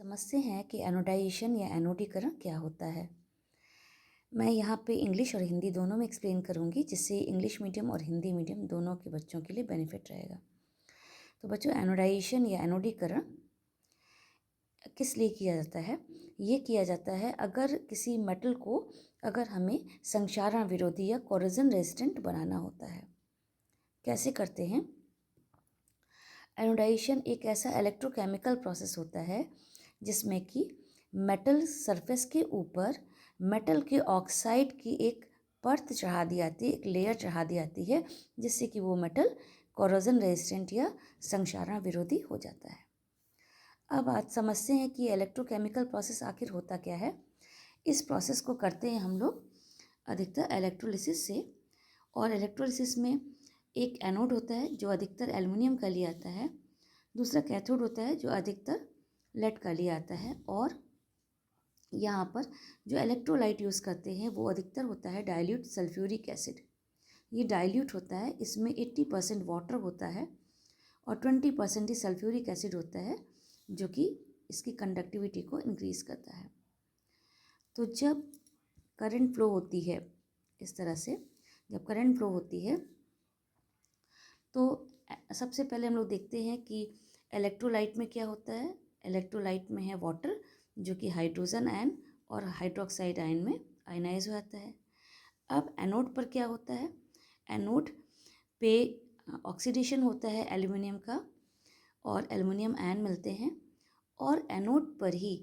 समझते हैं कि एनोडाइजेशन या एनोडीकरण क्या होता है। मैं यहाँ पे इंग्लिश और हिंदी दोनों में एक्सप्लेन करूँगी, जिससे इंग्लिश मीडियम और हिंदी मीडियम दोनों के बच्चों के लिए बेनिफिट रहेगा। तो बच्चों, एनोडाइजेशन या एनोडीकरण किस लिए किया जाता है? ये किया जाता है अगर किसी मेटल को अगर हमें संक्षारण विरोधी या कोरोजन रेजिस्टेंट बनाना होता है। कैसे करते हैं? एनोडाइजेशन एक ऐसा इलेक्ट्रोकेमिकल प्रोसेस होता है जिसमें कि मेटल सरफेस के ऊपर मेटल के ऑक्साइड की एक परत चढ़ा दी जाती है, एक लेयर चढ़ा दी जाती है, जिससे कि वो मेटल कोरोजन रेजिस्टेंट या संक्षारण विरोधी हो जाता है। अब आज समझते हैं कि इलेक्ट्रोकेमिकल प्रोसेस आखिर होता क्या है। इस प्रोसेस को करते हैं हम लोग अधिकतर इलेक्ट्रोलिसिस से, और इलेक्ट्रोलिसिस में एक एनोड होता है जो अधिकतर एल्युमिनियम का लिया आता है, दूसरा कैथोड होता है जो अधिकतर लेड का लिया आता है, और यहाँ पर जो इलेक्ट्रोलाइट यूज़ करते हैं वो अधिकतर होता है डाइल्यूट सल्फ्यूरिक एसिड। ये डाइल्यूट होता है, इसमें 80% वाटर होता है और 20% ही सल्फ्यूरिक एसिड होता है, जो कि इसकी कंडक्टिविटी को इंक्रीज करता है। तो जब करंट फ्लो होती है इस तरह से, जब करंट फ्लो होती है तो सबसे पहले हम लोग देखते हैं कि इलेक्ट्रोलाइट में क्या होता है। इलेक्ट्रोलाइट में है वाटर, जो कि हाइड्रोजन आयन और हाइड्रोक्साइड आयन में आयनाइज हो जाता है। अब एनोड पर क्या होता है? एनोड पे ऑक्सीडेशन होता है एल्युमिनियम का, और एल्युमिनियम आयन मिलते हैं, और एनोड पर ही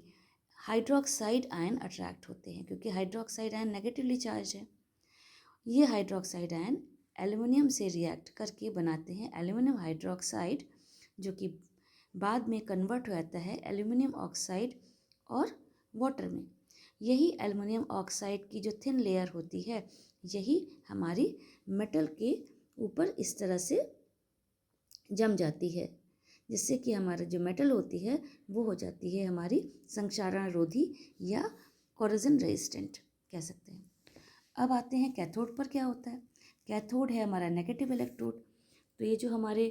हाइड्रोक्साइड आयन अट्रैक्ट होते हैं, क्योंकि हाइड्रोक्साइड आयन नेगेटिवली चार्ज है। ये हाइड्रोक्साइड आयन एल्युमिनियम से रिएक्ट करके बनाते हैं एल्युमिनियम हाइड्रोक्साइड, जो कि बाद में कन्वर्ट हो जाता है एल्युमिनियम ऑक्साइड और वाटर में। यही एल्युमिनियम ऑक्साइड की जो थिन लेयर होती है, यही हमारी मेटल के ऊपर इस तरह से जम जाती है, जिससे कि हमारा जो मेटल होती है वो हो जाती है हमारी संक्षारण रोधी या कोरोजन रेजिस्टेंट कह सकते हैं। अब आते हैं कैथोड पर क्या होता है। कैथोड है हमारा नेगेटिव इलेक्ट्रोड। तो ये जो हमारे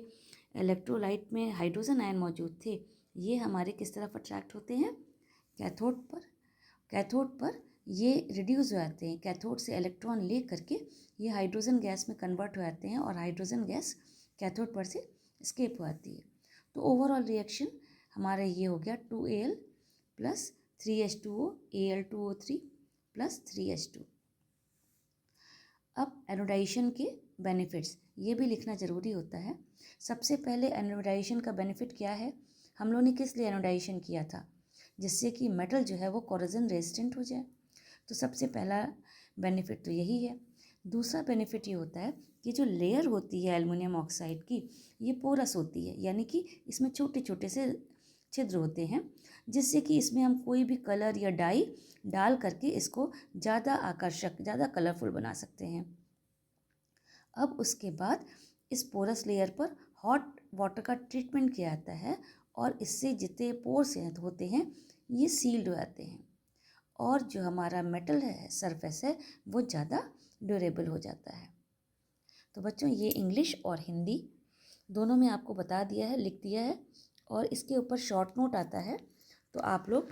इलेक्ट्रोलाइट में हाइड्रोजन आयन मौजूद थे, ये हमारे किस तरफ अट्रैक्ट होते हैं? कैथोड पर। कैथोड पर ये रिड्यूस हो जाते हैं, कैथोड से इलेक्ट्रॉन ले करके ये हाइड्रोजन गैस में कन्वर्ट हो जाते हैं, और हाइड्रोजन गैस कैथोड पर से एस्केप हो जाती है। तो ओवरऑल रिएक्शन हमारा ये हो गया 2Al plus 3H2O Al2O3 plus 3H2। अब एनोडाइजेशन के बेनिफिट्स ये भी लिखना ज़रूरी होता है। सबसे पहले एनोडाइजेशन का बेनिफिट क्या है? हम लोगों ने किस लिए एनोडाइजेशन किया था? जिससे कि मेटल जो है वो कोरोजन रेजिस्टेंट हो जाए। तो सबसे पहला बेनिफिट तो यही है। दूसरा बेनिफिट ये होता है कि जो लेयर होती है एल्युमिनियम ऑक्साइड की, ये पोरस होती है, यानी कि इसमें छोटे छोटे से छिद्र होते हैं, जिससे कि इसमें हम कोई भी कलर या डाई डाल करके इसको ज़्यादा आकर्षक, ज़्यादा कलरफुल बना सकते हैं। अब उसके बाद इस पोरस लेयर पर हॉट वाटर का ट्रीटमेंट किया जाता है, और इससे जितने पोर्स होते हैं ये सील्ड हो जाते हैं, और जो हमारा मेटल है, सरफेस है, वो ज़्यादा ड्यूरेबल हो जाता है। तो बच्चों, ये इंग्लिश और हिंदी दोनों में आपको बता दिया है, लिख दिया है, और इसके ऊपर शॉर्ट नोट आता है। तो आप लोग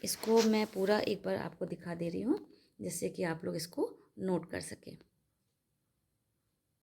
इसको मैं पूरा एक बार आपको दिखा दे रही हूँ, जिससे कि आप लोग इसको नोट कर सकें।